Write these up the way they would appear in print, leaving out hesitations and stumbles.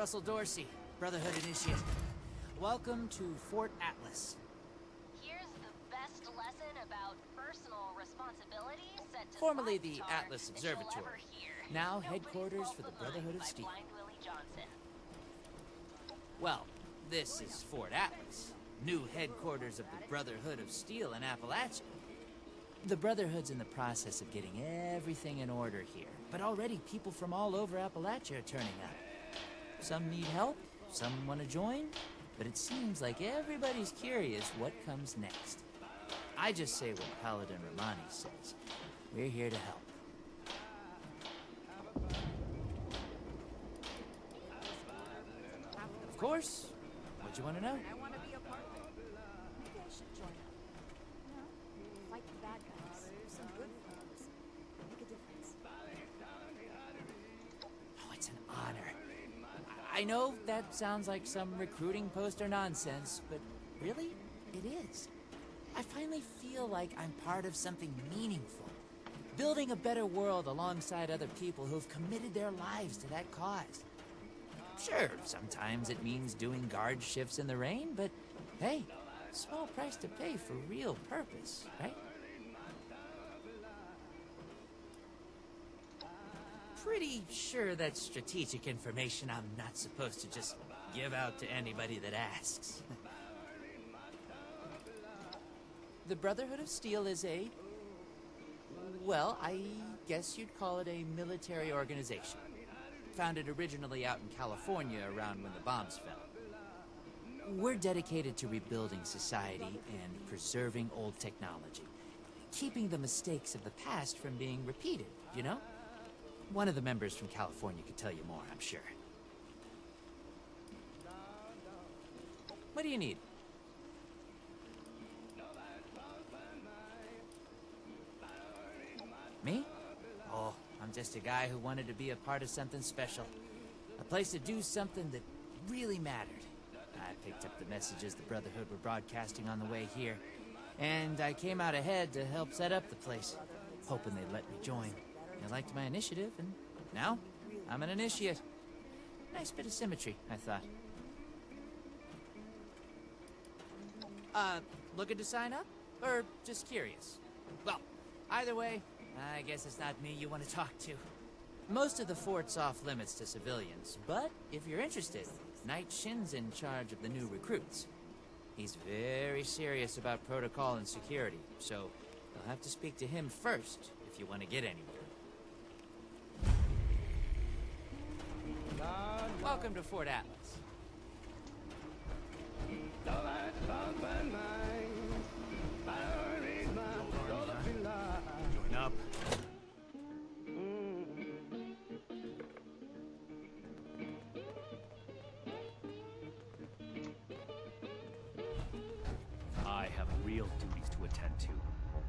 Russell Dorsey, Brotherhood Initiate. Welcome to Fort Atlas. Here's the best lesson about personal responsibility set to Formerly 5 the guitars Atlas that you'll Observatory. ever hear. Now Nobody's headquarters fault for the but Brotherhood mine of by Steel. Blind Willie Johnson. Well, this is Fort Atlas, new headquarters of the Brotherhood of Steel in Appalachia. The Brotherhood's in the process of getting everything in order here, but already people from all over Appalachia are turning up. Some need help, some want to join, but it seems like everybody's curious what comes next. I just say what Paladin Romani says. We're here to help. Of course. What you want to know? I want to be a part of it. Maybe I should join up. You know, fight the bad guys. Do some good things. Make a difference. Oh, it's an honor. I know that sounds like some recruiting poster nonsense, but really, it is. I finally feel like I'm part of something meaningful. Building a better world alongside other people who've committed their lives to that cause. Sure, sometimes it means doing guard shifts in the rain, but hey, small price to pay for real purpose, right? Pretty sure that's strategic information I'm not supposed to just give out to anybody that asks. The Brotherhood of Steel is a... well, I guess you'd call it a military organization. Founded originally out in California around when the bombs fell. We're dedicated to rebuilding society and preserving old technology. Keeping the mistakes of the past from being repeated, you know? One of the members from California could tell you more, I'm sure. What do you need? Me? Oh, I'm just a guy who wanted to be a part of something special. A place to do something that really mattered. I picked up the messages the Brotherhood were broadcasting on the way here, and I came out ahead to help set up the place, hoping they'd let me join. They liked my initiative, and now I'm an initiate. Nice bit of symmetry, I thought. Looking to sign up? Or just curious? Well, either way, I guess it's not me you want to talk to. Most of the fort's off limits to civilians, but if you're interested, Knight Shin's in charge of the new recruits. He's very serious about protocol and security, so you'll have to speak to him first if you want to get anywhere. Welcome to Fort Atlas. Join up. I have real duties to attend to.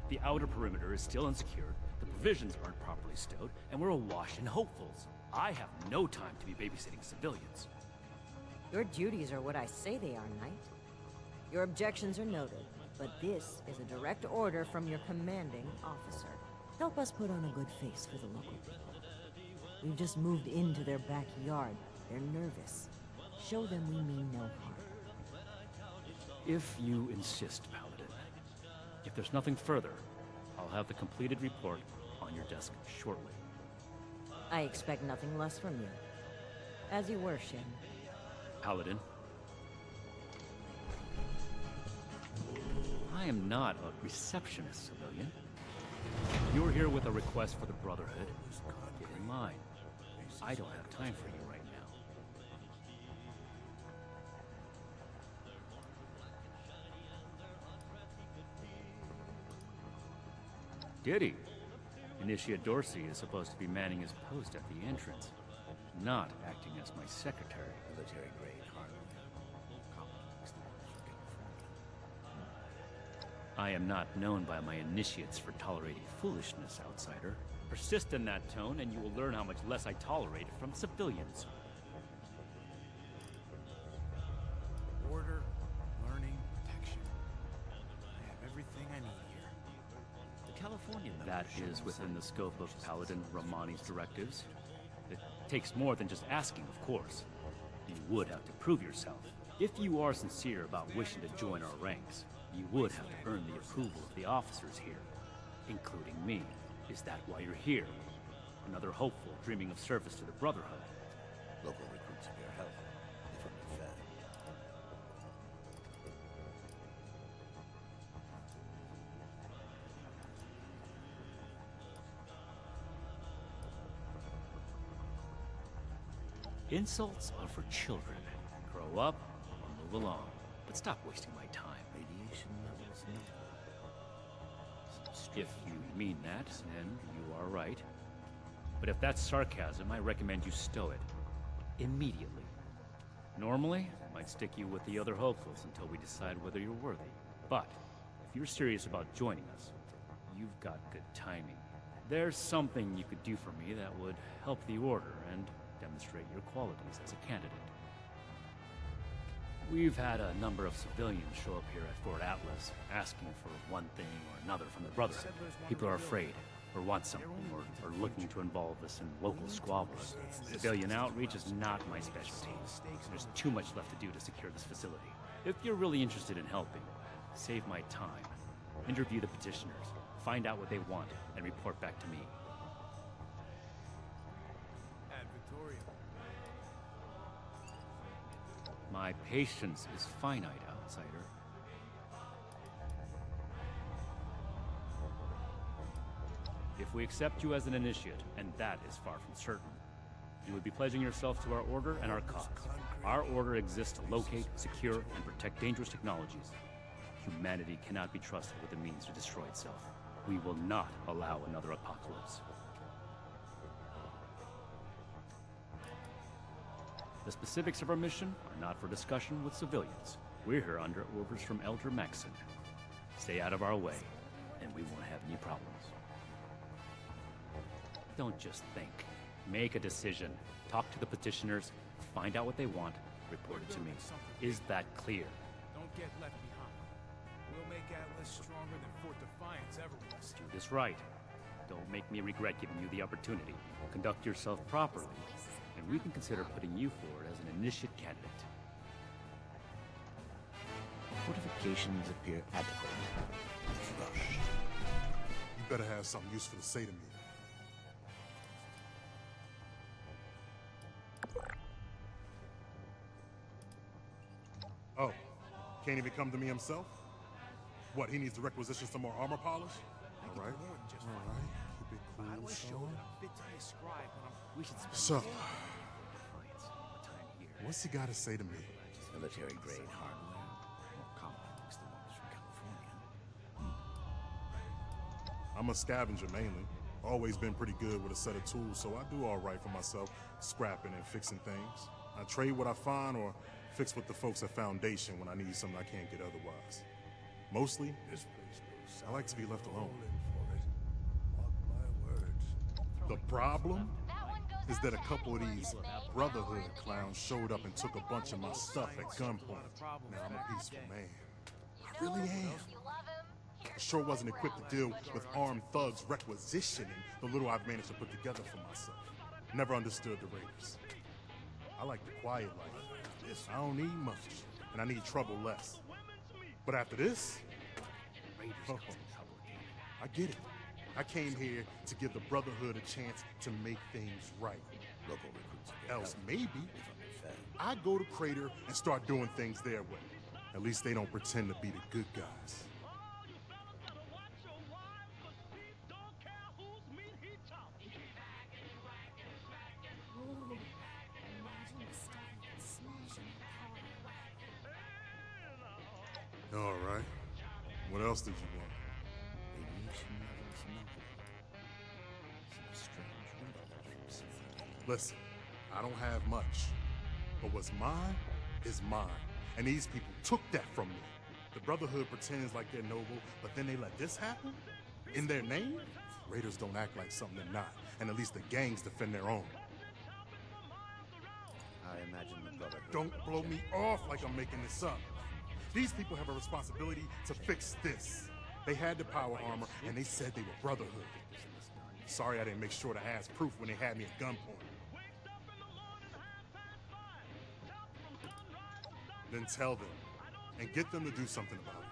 The outer perimeter is still unsecured, the provisions aren't properly stowed, and we're awash in hopefuls. I have no time to be babysitting civilians. Your duties are what I say they are, Knight. Your objections are noted, but this is a direct order from your commanding officer. Help us put on a good face for the local people. We've just moved into their backyard. They're nervous. Show them we mean no harm. If you insist, Paladin. If there's nothing further, I'll have the completed report on your desk shortly. I expect nothing less from you. As you were, Shin. Paladin. I am not a receptionist, civilian. You're here with a request for the Brotherhood. Keep in mind, I don't have time for you right now. Diddy. Initiate Dorsey is supposed to be manning his post at the entrance, not acting as my secretary. Military grade hardware. I am not known by my initiates for tolerating foolishness, outsider. Persist in that tone, and you will learn how much less I tolerate it from civilians. Order, learning, protection. I have everything I need here. The Californian That is within the scope of Paladin Romani's directives. It takes more than just asking, of course. You would have to prove yourself. If you are sincere about wishing to join our ranks, you would have to earn the approval of the officers here, including me. Is that why you're here? Another hopeful dreaming of service to the Brotherhood? Local recruits of your help, if only fair. Insults are for children. Grow up or move along. But stop wasting my time. Radiation levels needed. If you mean that, then you are right. But if that's sarcasm, I recommend you stow it. Immediately. Normally, I might stick you with the other hopefuls until we decide whether you're worthy. But, if you're serious about joining us, you've got good timing. There's something you could do for me that would help the Order and demonstrate your qualities as a candidate. We've had a number of civilians show up here at Fort Atlas, asking for one thing or another from the Brotherhood. People are afraid, or want something, or looking to involve us in local squabbles. Civilian outreach is not my specialty. There's too much left to do to secure this facility. If you're really interested in helping, save my time. Interview the petitioners, find out what they want, and report back to me. My patience is finite, outsider. If we accept you as an initiate, and that is far from certain, you would be pledging yourself to our Order and our cause. Our Order exists to locate, secure, and protect dangerous technologies. Humanity cannot be trusted with the means to destroy itself. We will not allow another apocalypse. The specifics of our mission are not for discussion with civilians. We're here under orders from Elder Maxson. Stay out of our way, and we won't have any problems. Don't just think. Make a decision. Talk to the petitioners, find out what they want, report it to me. Is that clear? Don't get left behind. We'll make Atlas stronger than Fort Defiance ever was. Do this right. Don't make me regret giving you the opportunity. Conduct yourself properly, and we can consider putting you forward as an initiate candidate. Fortifications appear adequate. Rushed. You better have something useful to say to me. Oh, can't even come to me himself? What, he needs to requisition some more armor polish? All right, Just all fine. right, keep it I cool, always show son. that I'm fit to describe when I'm... We should spend So, Defiance more time here. what's he got to say to me? Military-grade hardware, more complex than ones from California. I'm a scavenger mainly. Always been pretty good with a set of tools, so I do all right for myself, scrapping and fixing things. I trade what I find or fix with the folks at Foundation when I need something I can't get otherwise. Mostly, I like to be left alone. The problem is that a couple of these Brotherhood clowns showed up and took a bunch of my stuff at gunpoint. Now I'm a peaceful man. I really am. You love him? I sure wasn't equipped to deal with armed thugs requisitioning the little I've managed to put together for myself. Never understood the Raiders. I like the quiet life. I don't need much, and I need trouble less. But after this, oh, I get it. I came here to give the Brotherhood a chance to make things right. Local recruits of your Else help, maybe if only fair. I go to Crater and start doing things their way. At least they don't pretend to be the good guys. Ooh, imagine the stuff you can smash in the power. All right. What else did you want? Radiation levels noted. Some strange radar clips. Listen, I don't have much. But what's mine is mine. And these people took that from me. The Brotherhood pretends like they're noble, but then they let this happen? In their name? Raiders don't act like something they're not. And at least the gangs defend their own. I imagine the Brotherhood... Don't blow me off like I'm making this up. These people have a responsibility to fix this. They had the power armor, and they said they were Brotherhood. Sorry I didn't make sure to ask proof when they had me at gunpoint. Then tell them, and get them to do something about it.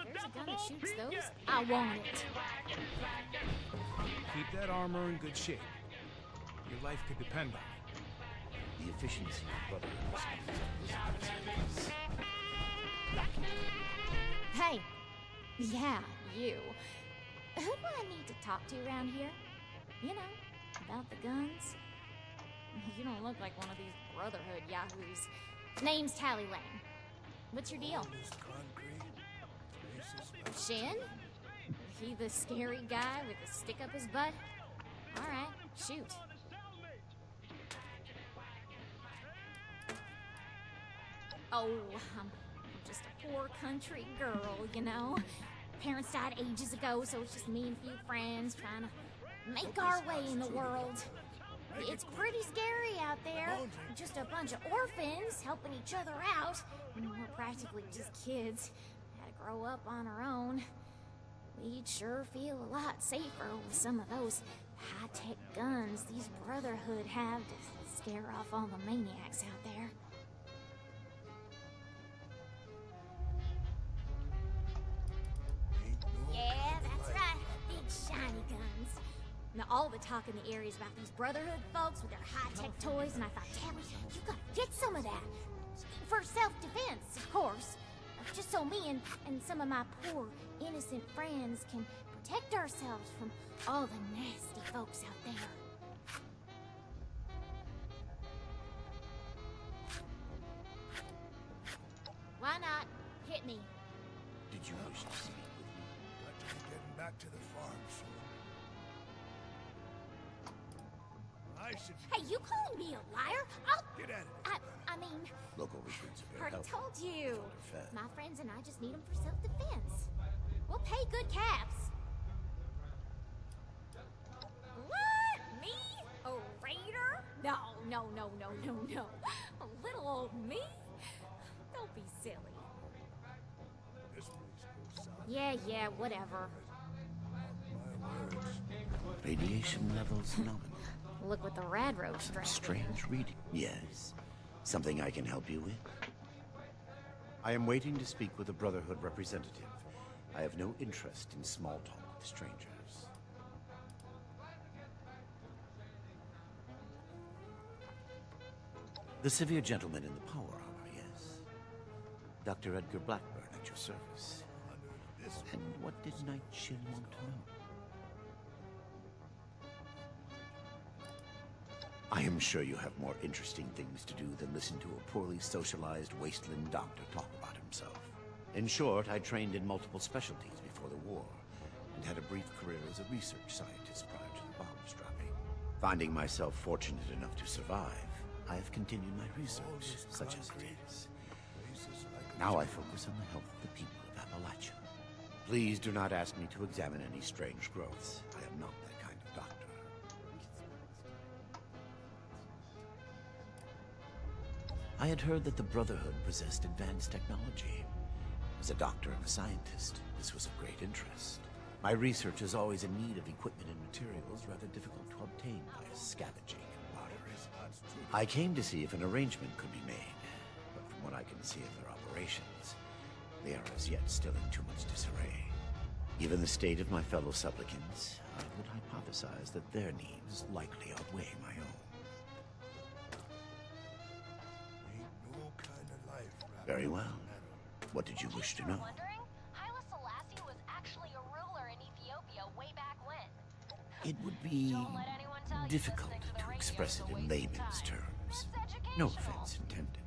There's a gun that shoots those. I want it. Keep that armor in good shape. Your life could depend on it. The efficiency of Brotherhood response. Hey. Yeah, you. Who do I need to talk to around here? You know, about the guns? You don't look like one of these Brotherhood yahoos. Name's Tally Lane. What's your deal? Shin? He the scary guy with the stick up his butt? Alright, shoot. Oh, I'm just a poor country girl, you know? Parents died ages ago, so it's just me and a few friends trying to make our way in the world. It's pretty scary out there. Just a bunch of orphans helping each other out. We're practically just kids. Had to grow up on our own. We'd sure feel a lot safer with some of those high-tech guns these Brotherhood have to scare off all the maniacs out there. Yeah, that's right. Big shiny guns. Now, all the talk in the area is about these Brotherhood folks with their high-tech toys, and I thought, Tally, you gotta get some of that. For self-defense, of course. Just so me and some of my poor, innocent friends can protect ourselves from all the nasty folks out there. Why not? Hit me. Did you wish to speak with me? Got to be getting back to the farm soon. I should Hey, you calling me a liar? get at it. I mean, Local recruits are very already helpful. told you. They're fed. My friends and I just need them for self-defense. We'll pay good caps. What? Me? A raider? No. A little old me? Don't be silly. This place goes south. Yeah, whatever. My words. Radiation levels nominal. Look what the rad roach drank. Strange reading. Yes. Something I can help you with? I am waiting to speak with a Brotherhood representative. I have no interest in small talk with strangers. The severe gentleman in the power armor, yes. Dr. Edgar Blackburn at your service. And what did Knight Shin want to know? I am sure you have more interesting things to do than listen to a poorly socialized wasteland doctor talk about himself. In short, I trained in multiple specialties before the war, and had a brief career as a research scientist prior to the bombs dropping. Finding myself fortunate enough to survive, I have continued my research, such as it is. Now I focus on the health of the people of Appalachia. Please do not ask me to examine any strange growths. I am not that kind of doctor. I had heard that the Brotherhood possessed advanced technology. As a doctor and a scientist, this was of great interest. My research is always in need of equipment and materials rather difficult to obtain by scavenging and bartering. I came to see if an arrangement could be made, but from what I can see of their operations, they are as yet still in too much disarray. Given the state of my fellow supplicants, I would hypothesize that their needs likely outweigh my own. Ain't no kind of life wrapped Very up well. in metal. What did you wish to know? Wondering? Haile Selassie was actually a ruler in Ethiopia way back when. It would be Don't let anyone tell you difficult listening to the to radio express is it a in waste of layman's time. terms. It's No educational. offense intended.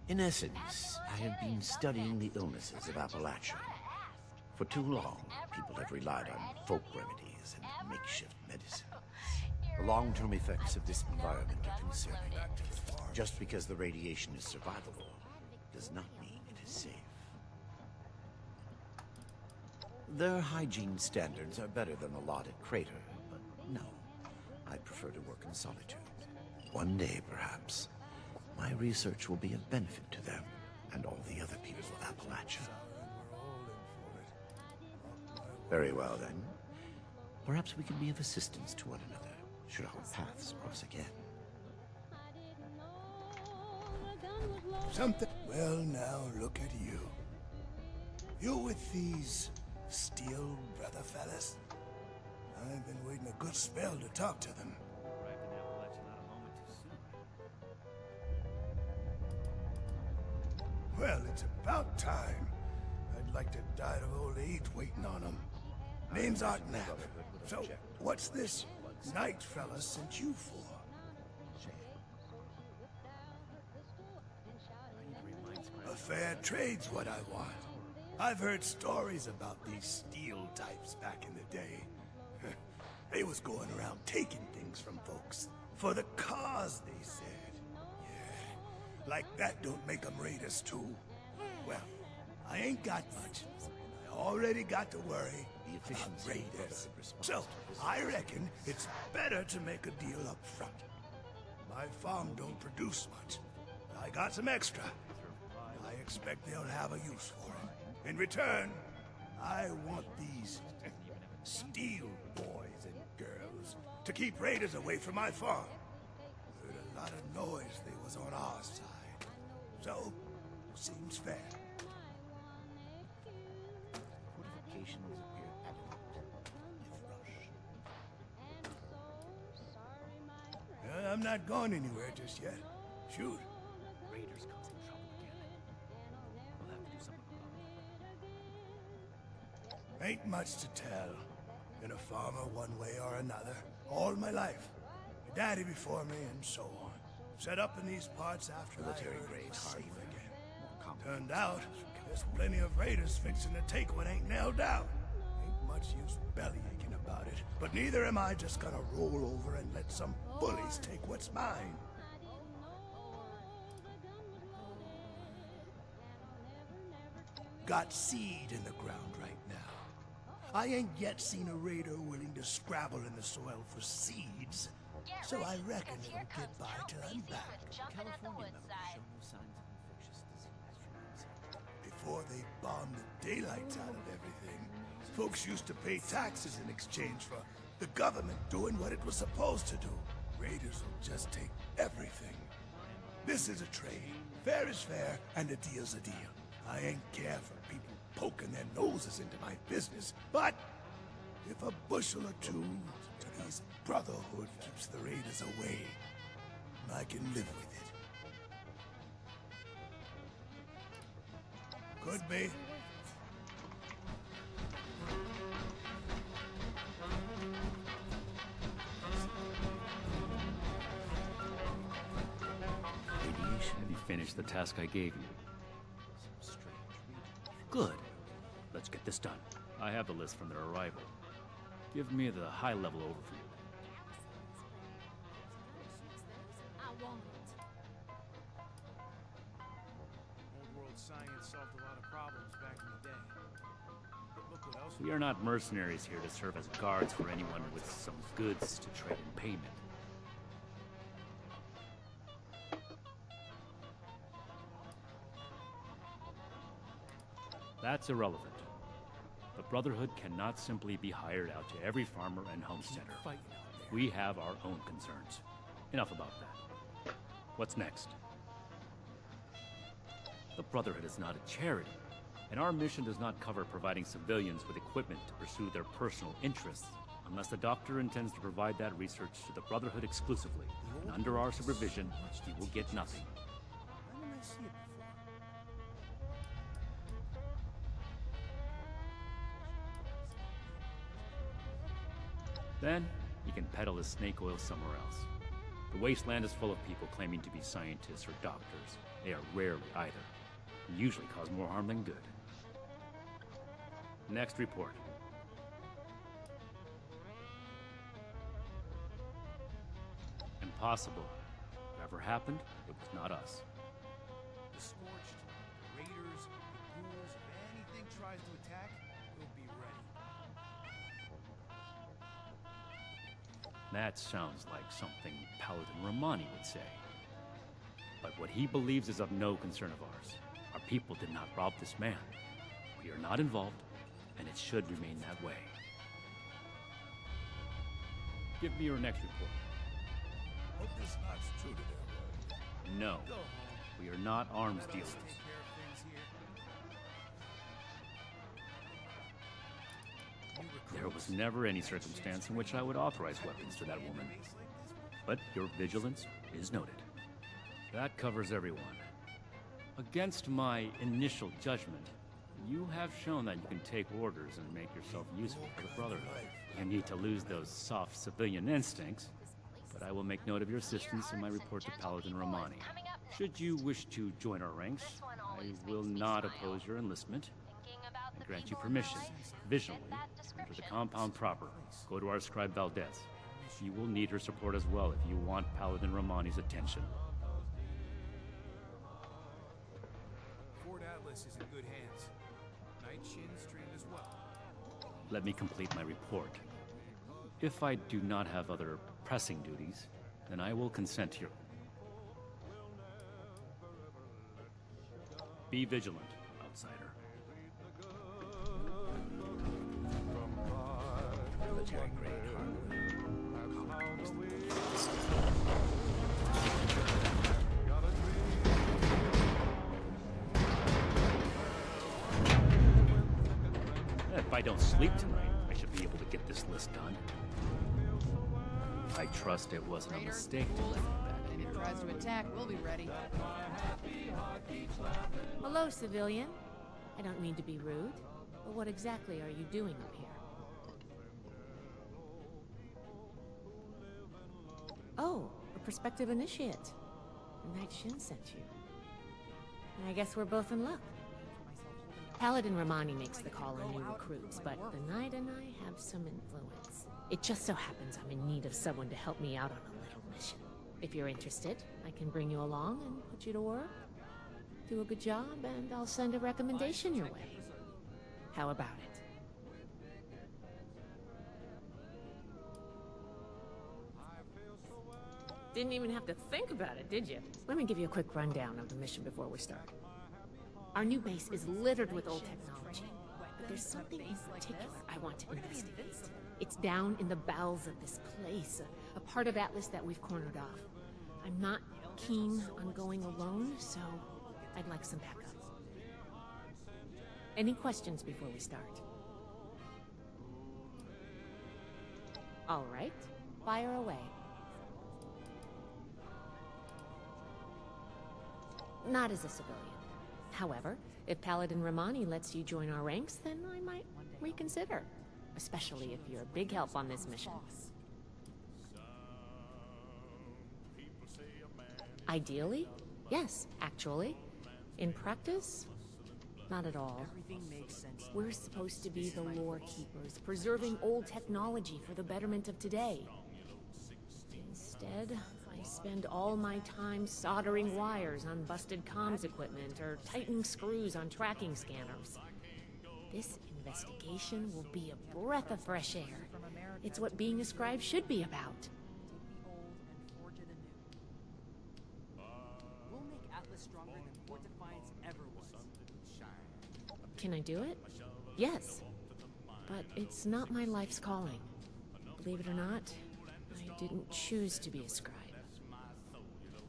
In essence, I have been studying the illnesses of Appalachia. For too long, people have relied on folk remedies and makeshift medicine. The long-term effects of this environment are concerning. Just because the radiation is survivable does not mean it is safe. Their hygiene standards are better than the lot at Crater, but no. I prefer to work in solitude. One day, perhaps, my research will be of benefit to them and all the other people of Appalachia. We're all in for it. Very well, then. Perhaps we can be of assistance to one another, should our paths cross again. I didn't know a gun would Something. Well, now look at you. You with these Steel brother fellas? I've been waiting a good spell to talk to them. Arrived in Appalachia not a moment too soon. Well, it's about time. I'd like to die of old age waiting on them. Name's Art Knapp. So, what's this night fella sent you for? A fair trade's what I want. I've heard stories about these Steel types back in the day. They was going around taking things from folks. For the cause, they said. Yeah, like that don't make them raiders too. Well, I ain't got much. I already got to worry about raiders. So, I reckon it's better to make a deal up front. My farm don't produce much, but I got some extra. I expect they'll have a use for it. In return, I want these Steel boys and girls to keep raiders away from my farm. Heard a lot of noise they was on our side. So, seems fair. Fortifications appear adequate, if rushed. I'm not going anywhere just yet. Shoot. Raiders causing trouble again. We'll have to do something about it. Ain't much to tell. Been a farmer one way or another, all my life. My daddy before me, and so on. Set up in these parts after military grade safe again. Turned out, there's plenty of raiders fixing to take what ain't nailed down. Ain't much use belly aching about it, but neither am I just gonna roll over and let some bullies take what's mine. Got seed in the ground right now. I ain't yet seen a raider willing to scrabble in the soil for seeds, so I reckon it'll get by till I'm back. Before they bombed the daylights out of everything, folks used to pay taxes in exchange for the government doing what it was supposed to do. Raiders will just take everything. This is a trade. Fair is fair, and a deal's a deal. I ain't care for people poking their noses into my business, but if a bushel or two to these Brotherhood keeps the raiders away, I can live with it. Could be. Have you finished the task I gave you? Good. Let's get this done. I have the list from their arrival. Give me the high-level overview. I want it. Old world science solved a lot of problems back in the day. But look what else We are not mercenaries here to serve as guards for anyone with some goods to trade in payment. That's irrelevant. The Brotherhood cannot simply be hired out to every farmer and homesteader. We have our own concerns. Enough about that. What's next? The Brotherhood is not a charity, and our mission does not cover providing civilians with equipment to pursue their personal interests, unless the Doctor intends to provide that research to the Brotherhood exclusively, and under our supervision, he will get nothing. Why didn't I see it before? Then, he can peddle his snake oil somewhere else. The wasteland is full of people claiming to be scientists or doctors. They are rarely either, and usually cause more harm than good. Next report. Impossible. Whatever happened, it was not us. The Scorched, the Raiders, the Ghouls, if anything tries to attack, we'll be ready. That sounds like something Paladin Romani would say. But what he believes is of no concern of ours. Our people did not rob this man. We are not involved, and it should remain that way. Give me your next report. Hope this knot's true to their word. No. Go home. We are not arms dealers. Take care of things here. New There recruits. was never any circumstance in which I would authorize weapons to that woman. But your vigilance is noted. That covers everyone. Against my initial judgment, you have shown that you can take orders and make yourself useful for the Brotherhood. You need to lose those soft civilian instincts, but I will make note of your assistance in my report to Paladin Romani. Should you wish to join our ranks, I will not oppose your enlistment. I grant you permission, visually, to enter the compound proper. Go to our scribe Valdez. You will need her support as well if you want Paladin Romani's attention. Fort Atlas is in good hands. Night Shin's trained as well. Let me complete my report. If I do not have other pressing duties, then I will consent to your... Be vigilant, outsider. Military grade hardware. If I don't sleep tonight, I should be able to get this list done. I trust it wasn't a mistake to bring you back If here. it tries to attack, we'll be ready. Hello, civilian. I don't mean to be rude, but what exactly are you doing up here? Oh, a prospective initiate. Night Shin sent you. I guess we're both in luck. Paladin Romani makes the call on new recruits, but the Knight and I have some influence. It just so happens I'm in need of someone to help me out on a little mission. If you're interested, I can bring you along and put you to work. Do a good job, and I'll send a recommendation your way. How about it? Didn't even have to think about it, did you? Let me give you a quick rundown of the mission before we start. Our new base is littered with old technology, but there's something in particular I want to investigate. It's down in the bowels of this place, a part of Atlas that we've cornered off. I'm not keen on going alone, so I'd like some backup. Any questions before we start? All right, fire away. Not as a civilian. However, if Paladin Romani lets you join our ranks, then I might reconsider. Especially if you're a big help on this mission. Ideally, yes, actually. In practice, not at all. We're supposed to be the lore keepers, preserving old technology for the betterment of today. Instead, I spend all my time soldering wires on busted comms equipment or tightening screws on tracking scanners. This investigation will be a breath of fresh air. It's what being a scribe should be about. We'll make Atlas stronger than Fort Defiance ever was. Can I do it? Yes. But it's not my life's calling. Believe it or not, I didn't choose to be a scribe.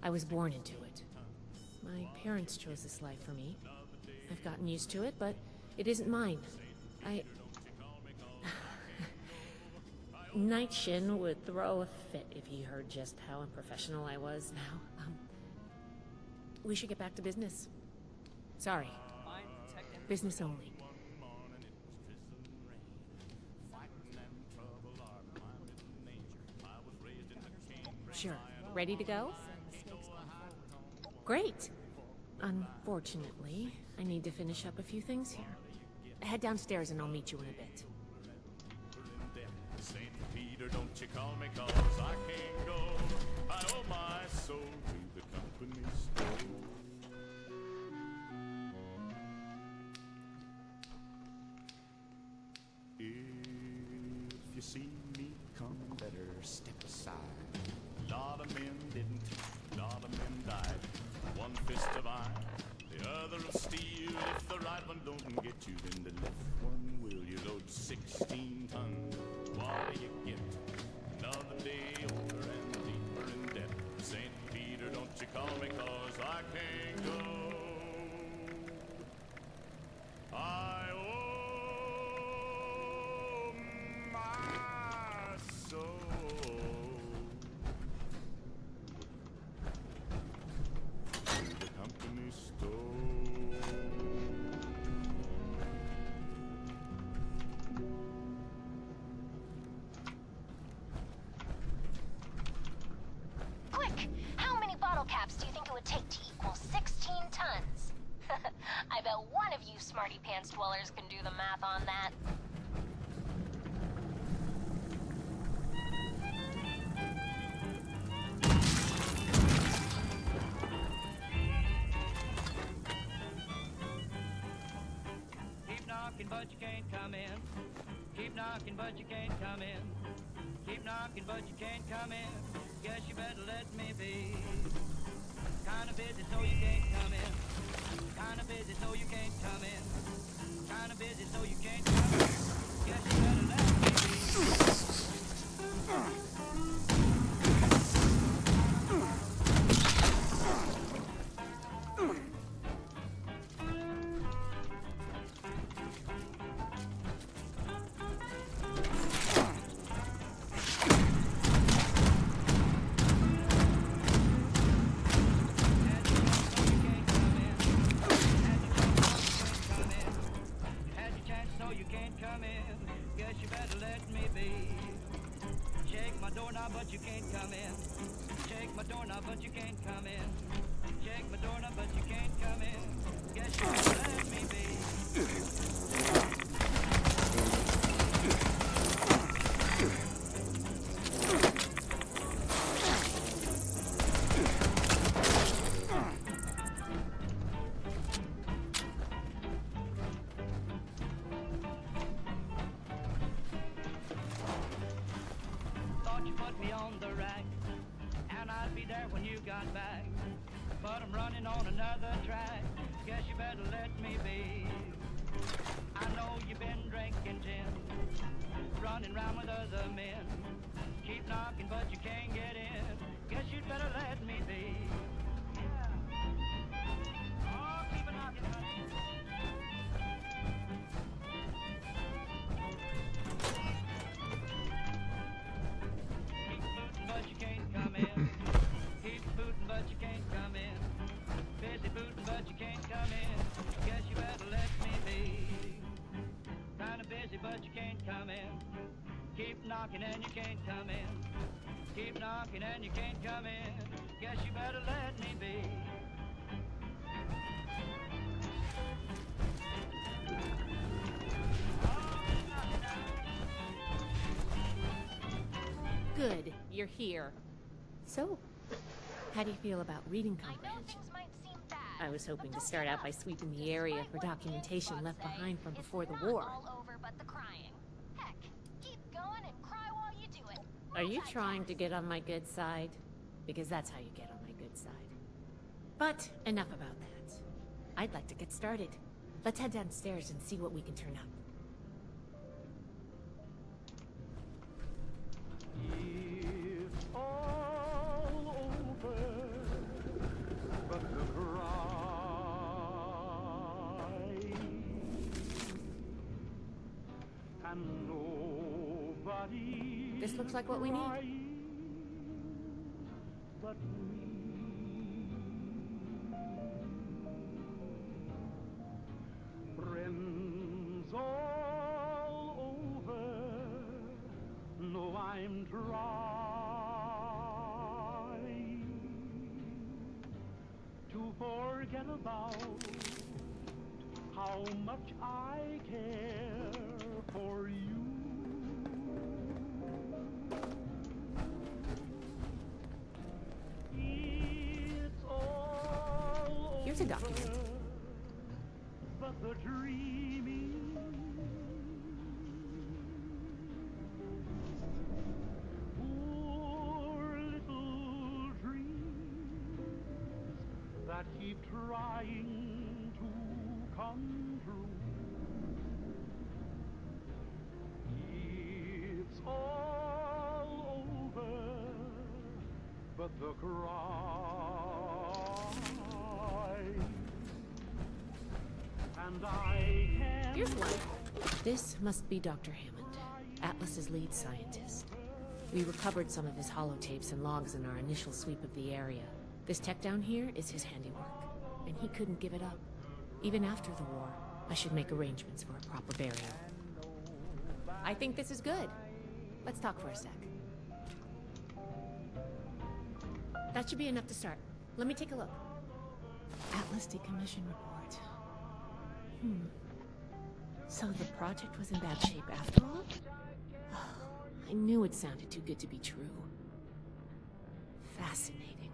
I was born into it. My parents chose this life for me. I've gotten used to it, but it isn't mine. Night Shin would throw a fit if he heard just how unprofessional I was now. We should get back to business. Sorry. Business only. Sure. Ready to go? Great. Unfortunately, I need to finish up a few things here. Head downstairs and I'll meet you in a bit. St. Peter, don't you call me 'cause I can't go. I owe my soul to the company store. If you see me coming, better step aside. Lot of men didn't, lot of men died. One fist of iron, the other of steel. If the right one don't get you, then the left one will. You load 16 tons, what do you get? Another day older and deeper in debt. St. Peter, don't you call me 'cause I can't take to equal 16 tons. I bet one of you smarty pants dwellers can do the math on that. Keep knocking, but you can't come in. Keep knocking, but you can't come in. Keep knocking, but you can't come in. Guess you better let me be. Kinda busy, so you can't come in. Kinda busy, so you can't come in. Kinda busy, so you can't come in. Guess you better let me be. But you can't come in. Shake my doorknob, but you can't come in. Shake my doorknob, but you can't come in. Guess you better let me be. Thought you put me on the rack, and I'd be there when you got back. But I'm running on another track. Guess you better let me be. I know you've been drinking gin, running around with other men. Keep knocking, but you can't get in. Guess you'd better let me be. Oh, keep it knocking, honey. Keep booting, but you can't come in. Keep booting, but you can't come in. Busy booting, but you can't come in. Guess you better let me be. Kinda busy, but you can't come in. Keep knocking and you can't come in. Keep knocking and you can't come in. Guess you better let me be. Good, you're here. So, how do you feel about reading I know comprehension? things might seem bad. I was hoping to but start don't out by give up. sweeping the area Despite for what the documentation kids left say, behind from it's before the not war. all over but the crying. Heck, keep going and cry while you do it. Are you trying Multitask. to get on my good side? Because that's how you get on my good side. But enough about that. I'd like to get started. Let's head downstairs and see what we can turn up. It's all over, but the cry, and nobody. This looks like what we need. But me. Friends all over know I'm trying to forget about how much I care for you. It's all Here's a document. over, but the dreaming. Poor little dreams that keep trying to come true. It's all over, but the cry. And I can. Here's one. This must be Dr. Hammond, Atlas's lead scientist. We recovered some of his holotapes and logs in our initial sweep of the area. This tech down here is his handiwork, and he couldn't give it up. Even after the war, I should make arrangements for a proper burial. I think this is good. Let's talk for a sec. That should be enough to start. Let me take a look. Atlas decommission report. So the project was in bad shape after all? I knew it sounded too good to be true. Fascinating.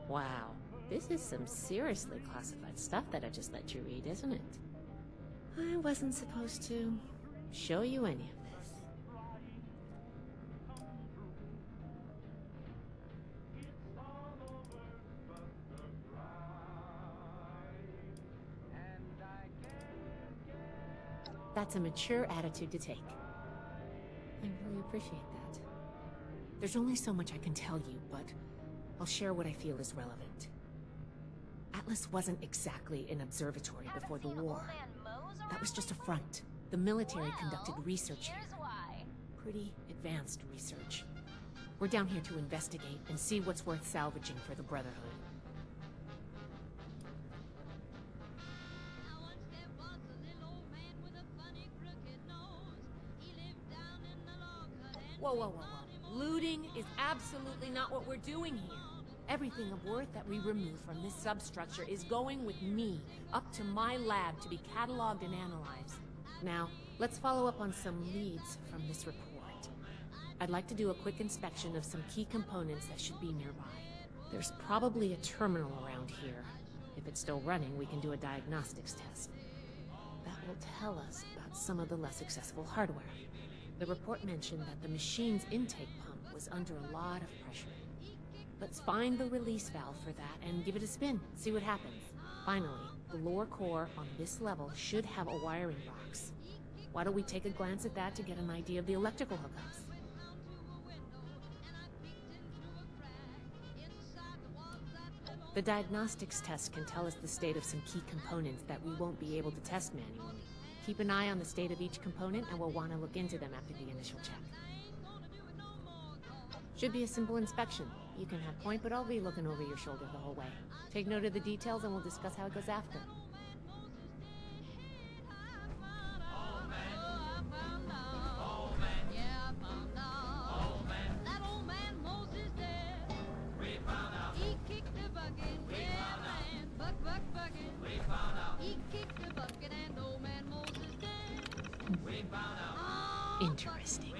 Wow, this is some seriously classified stuff that I just let you read, isn't it? I wasn't supposed to show you any of this. That's a mature attitude to take. I really appreciate that. There's only so much I can tell you, but I'll share what I feel is relevant. Atlas wasn't exactly an observatory before the war. That was just a front. The military conducted research here. Pretty advanced research. We're down here to investigate and see what's worth salvaging for the Brotherhood. Whoa, whoa, whoa, whoa. Looting is absolutely not what we're doing here. Everything of worth that we remove from this substructure is going with me, up to my lab to be cataloged and analyzed. Now, let's follow up on some leads from this report. I'd like to do a quick inspection of some key components that should be nearby. There's probably a terminal around here. If it's still running, we can do a diagnostics test. That will tell us about some of the less successful hardware. The report mentioned that the machine's intake pump was under a lot of pressure. Let's find the release valve for that and give it a spin, see what happens. Finally, the lower core on this level should have a wiring box. Why don't we take a glance at that to get an idea of the electrical hookups? The diagnostics test can tell us the state of some key components that we won't be able to test manually. Keep an eye on the state of each component, and we'll want to look into them after the initial check. Should be a simple inspection. You can have point, but I'll be looking over your shoulder the whole way. Take note of the details, and we'll discuss how it goes after. Interesting.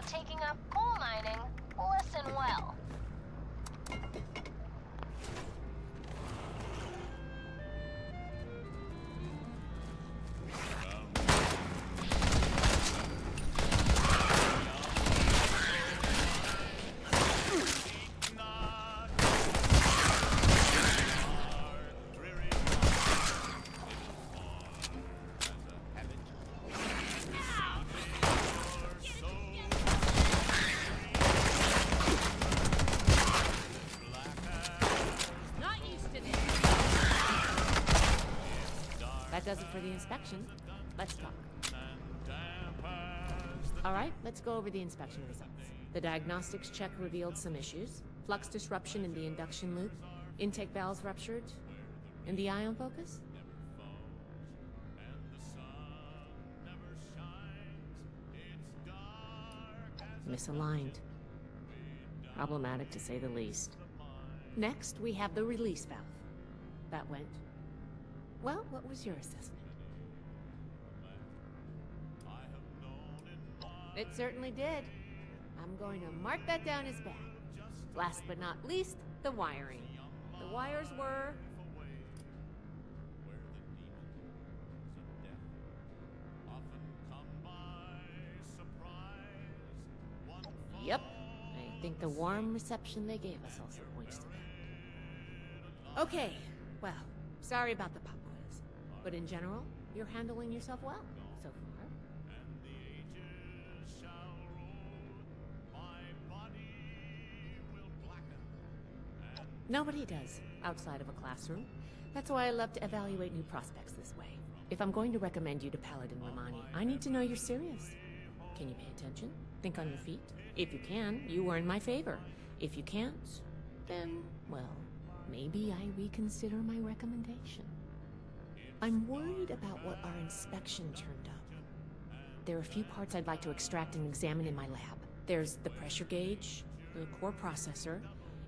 Taking up coal mining, listen well. That does it for the inspection. Let's talk. Alright, let's go over the inspection results. The diagnostics check revealed some issues. Flux disruption in the induction loop, intake valves ruptured, and the ion focus? Misaligned. Problematic to say the least. Next, we have the release valve. That went... Well, what was your assessment? It certainly did. I'm going to mark that down as bad. Last but not least, the wiring. The wires were... Yep, think the warm reception they gave us also points to that. Okay, well, sorry about the pop quiz. But in general, you're handling yourself well so far. Nobody does, outside of a classroom. That's why I love to evaluate new prospects this way. If I'm going to recommend you to Paladin Romani, I need to know you're serious. Can you pay attention? Think on your feet? If you can, you are in my favor. If you can't, then, well, maybe I reconsider my recommendation. I'm worried about what our inspection turned up. There are a few parts I'd like to extract and examine in my lab. There's the pressure gauge, the core processor,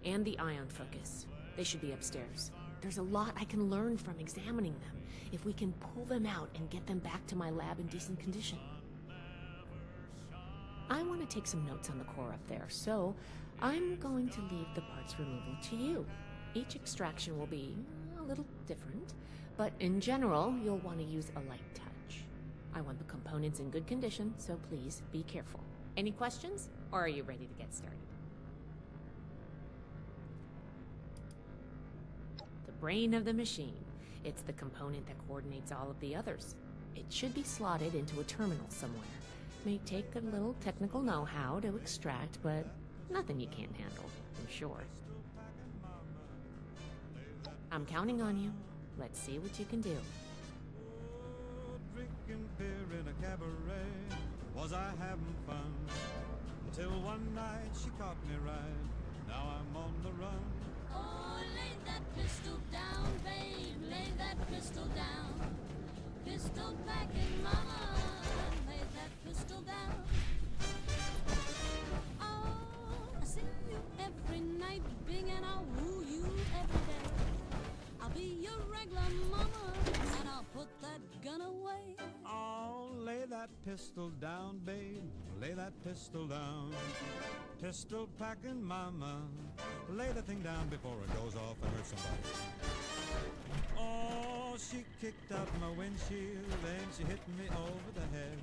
and the ion focus. They should be upstairs. There's a lot I can learn from examining them, if we can pull them out and get them back to my lab in decent condition. I want to take some notes on the core up there, so I'm going to leave the parts removal to you. Each extraction will be a little different, but in general, you'll want to use a light touch. I want the components in good condition, so please be careful. Any questions, or are you ready to get started? The brain of the machine. It's the component that coordinates all of the others. It should be slotted into a terminal somewhere. May take a little technical know-how to extract, but nothing you can't handle, I'm sure. I'm counting on you. Let's see what you can do. Drinking beer in a cabaret, was I having fun? Until one night she caught me right. Now I'm on the run. Oh, lay that pistol down, babe. Lay that pistol down. Pistol back in mama. Lay that pistol down. Oh, I see you every night, Bing, and I'll woo you every day. I'll be your regular mama, and I'll put that gun away. Oh, lay that pistol down, babe. Lay that pistol down. Pistol packing mama. Lay the thing down before it goes off and hurts somebody. Oh, she kicked out my windshield, and she hit me over the head.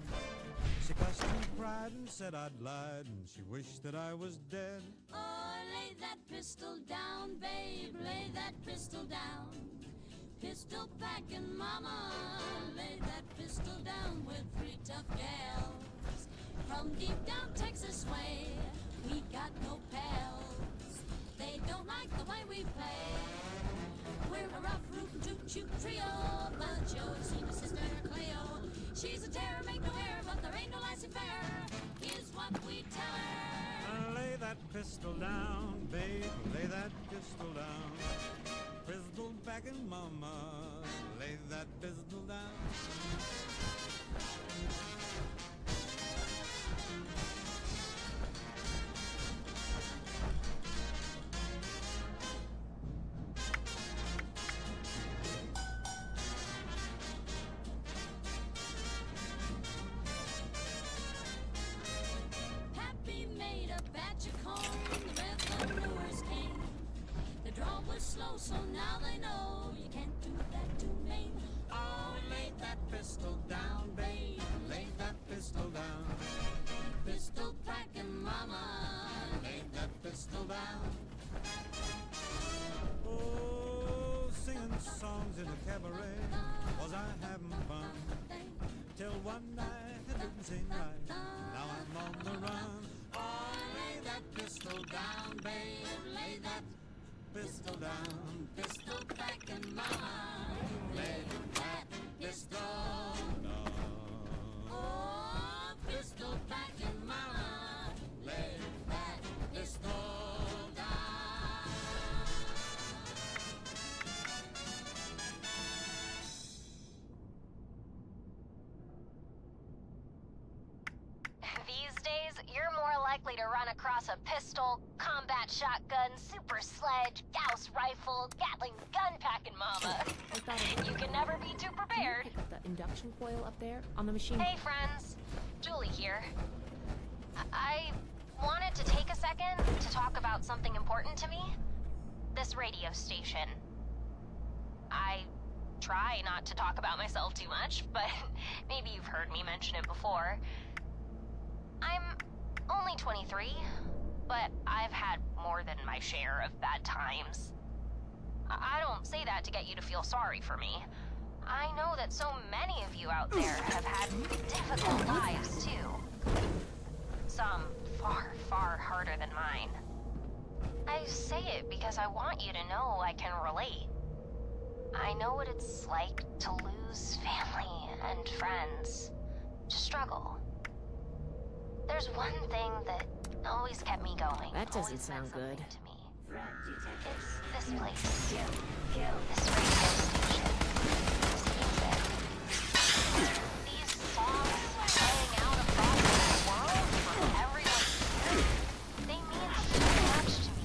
She cussed and cried and said I'd lied, and she wished that I was dead. Oh, lay that pistol down, babe. Lay that pistol down. Pistol packing mama. Lay that pistol down with 3 tough gals. From deep down Texas way, we got no pals. They don't like the way we play. We're a rough, root, toot, shoot trio. But Joe's seen a sister, Cleo. She's a terror, make no error, but there ain't no laissez-faire. Here's what we tell her. Lay that pistol down, babe. Lay that pistol down. Pistol back in mama. Lay that pistol down. Pappy made a batch of corn, the revenuers came. The draw was slow, so now they know you can't do that to me. Oh, lay that pistol down, babe. Lay that pistol down. Pistol packing mama. Lay that pistol down. Oh, singing songs in a cabaret. Was I having fun? Till one night I didn't sing right. Now I'm on the run. Oh, lay that pistol down, babe. Lay that pistol down. Pistol packing mama. Lay that pistol down. Oh, pistol packing mama. Lay that pistol down. These days, you're more likely to run across a pistol, combat shotgun, super sledge, Gauss rifle, Gatling gun packing mama. You can never be too prepared. Pick up the induction coil up there on the machine. Hey friends, Julie here. I wanted to take a second to talk about something important to me. This radio station. I try not to talk about myself too much, but maybe you've heard me mention it before. I'm only 23, But I've had more than my share of bad times. I don't say that to get you to feel sorry for me. I know that so many of you out there have had difficult lives, too. Some far, far harder than mine. I say it because I want you to know I can relate. I know what it's like to lose family and friends, to struggle. There's one thing that always kept me going. That doesn't sound good. It's this place. This radio station. This music. These songs playing out across the world for everyone to hear. They mean so much to me.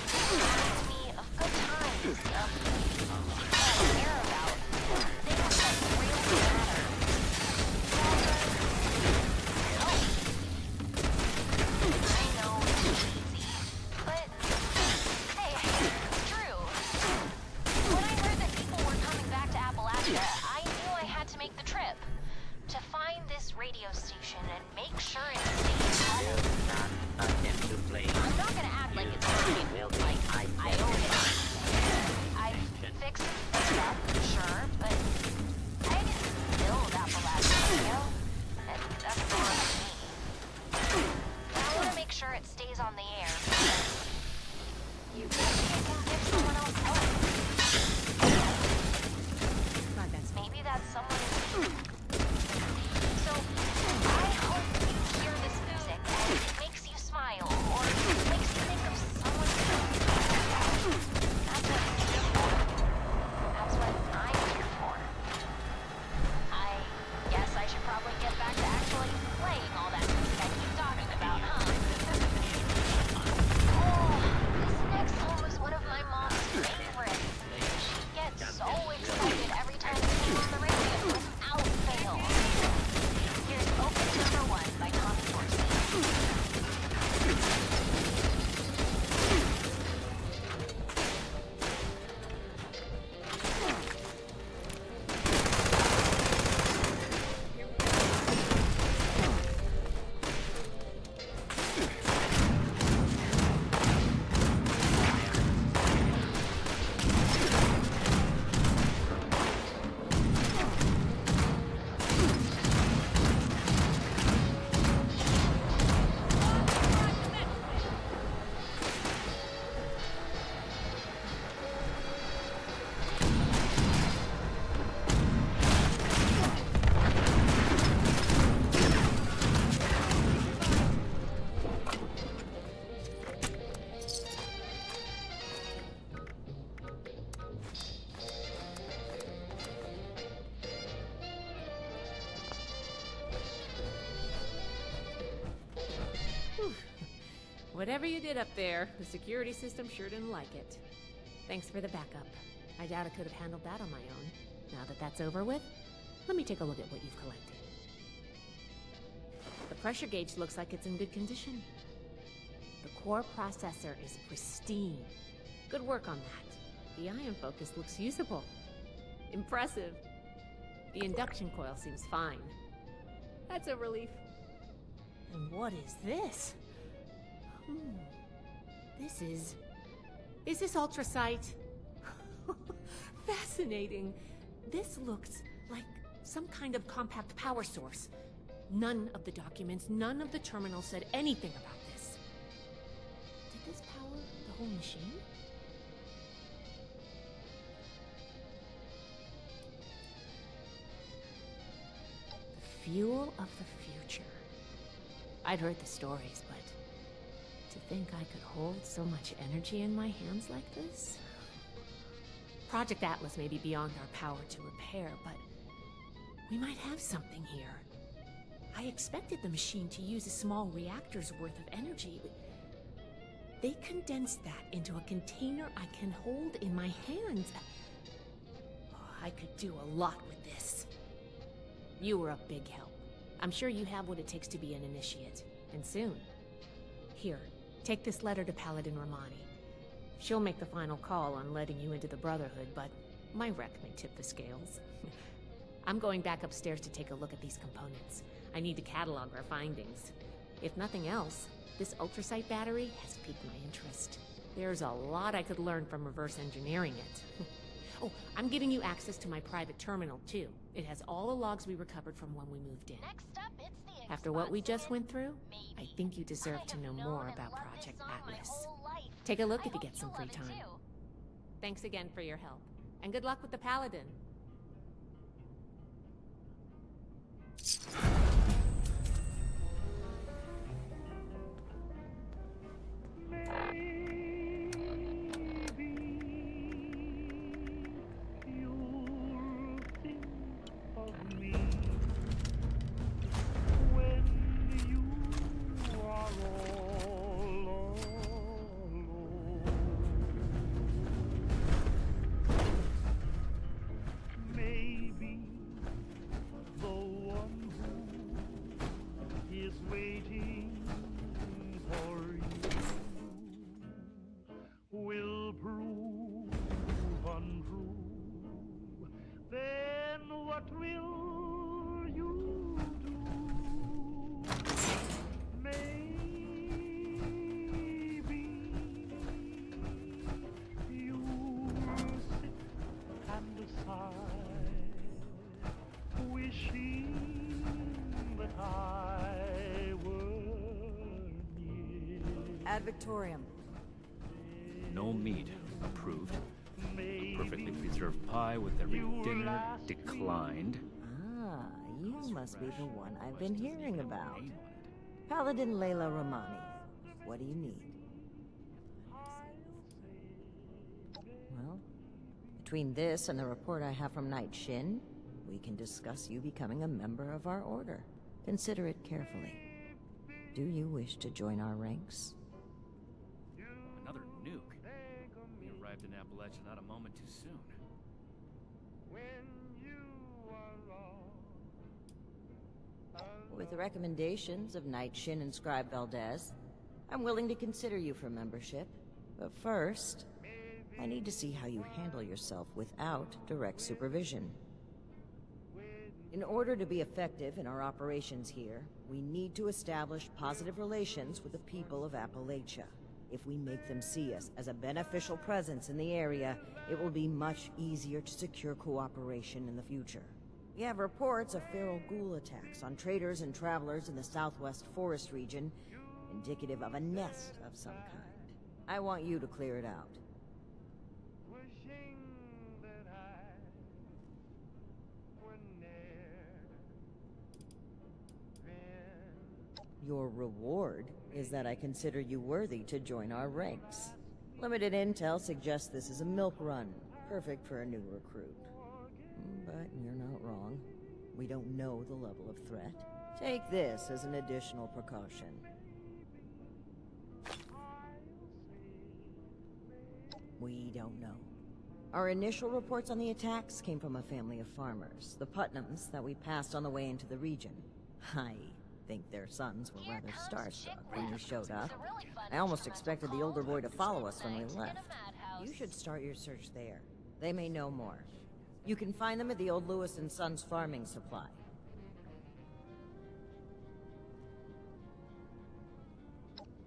They remind me of good times, of people I care about, things that really matter. I know it's cheesy, but hey, it's true. When I heard that people were coming back to Appalachia, I knew I had to make the trip. To find this radio station and make sure it stays home. I'm not gonna act like it's mine, like I own it. I fixed it up, sure, but I didn't build Appalachia, you know? And that's more on me. I want to make sure it stays on the air. Maybe I can give someone else hope. Maybe that someone is me. So, I hope you hear this music and it makes you smile, or makes you think of someone else. That's what it's here for. That's what I'm here for. I guess I should probably get back to actually playing all that music I keep talking about, huh? Oh, this next song was one of my mom's favorites. She gets so excited every time it came on the radio, without fail. Here's Opus Number 1 by Tommy Dorsey. Whatever you did up there, the security system sure didn't like it. Thanks for the backup. I doubt I could have handled that on my own. Now that that's over with, let me take a look at what you've collected. The pressure gauge looks like it's in good condition. The core processor is pristine. Good work on that. The ion focus looks usable. Impressive. The induction coil seems fine. That's a relief. And what is this? Is this ultrasight? Fascinating. This looks like some kind of compact power source. None of the documents, none of the terminals said anything about this. Did this power the whole machine? The fuel of the future. I'd heard the stories, but to think I could hold so much energy in my hands like this? Project Atlas may be beyond our power to repair, but we might have something here. I expected the machine to use a small reactor's worth of energy. They condensed that into a container I can hold in my hands. I could do a lot with this. You were a big help. I'm sure you have what it takes to be an initiate, and soon. Here, take this letter to Paladin Romani. She'll make the final call on letting you into the Brotherhood, but my wreck may tip the scales. I'm going back upstairs to take a look at these components. I need to catalog our findings. If nothing else, This ultrasight battery has piqued my interest. There's a lot I could learn from reverse engineering it. Oh, I'm giving you access to my private terminal, too. It has all the logs we recovered from when we moved in. Next up, it's the After what we just went through, I think you deserve to know more about Project Atlas. Take a look if you get some free time. Thanks again for your help. And good luck with the Paladin. Ad Victoriam. No meat. Approved. Perfectly preserved pie with every dinner declined. Ah, you must be the one I've been hearing about. Paladin Layla Romani. What do you need? Well, between this and the report I have from Knight Shin, we can discuss you becoming a member of our order. Consider it carefully. Do you wish to join our ranks? Another nuke. We arrived in Appalachia not a moment too soon. With the recommendations of Knight Shin and Scribe Valdez, I'm willing to consider you for membership. But first, I need to see how you handle yourself without direct supervision. In order to be effective in our operations here, we need to establish positive relations with the people of Appalachia. If we make them see us as a beneficial presence in the area, it will be much easier to secure cooperation in the future. We have reports of feral ghoul attacks on traders and travelers in the southwest forest region, indicative of a nest of some kind. I want you to clear it out. Your reward is that I consider you worthy to join our ranks. Limited intel suggests this is a milk run, perfect for a new recruit. But you're not wrong. We don't know the level of threat. Take this as an additional precaution. We don't know. Our initial reports on the attacks came from a family of farmers, the Putnams, that we passed on the way into the region. I think their sons were rather starstruck when we showed up. I almost expected the older boy to follow us when we left. You should start your search there. They may know more. You can find them at the old Lewis and Sons farming supply.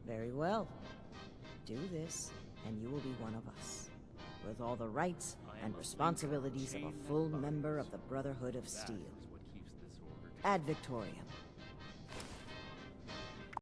Very well. Do this, and you will be one of us, with all the rights and responsibilities of a full member of the Brotherhood of Steel. Ad Victoriam.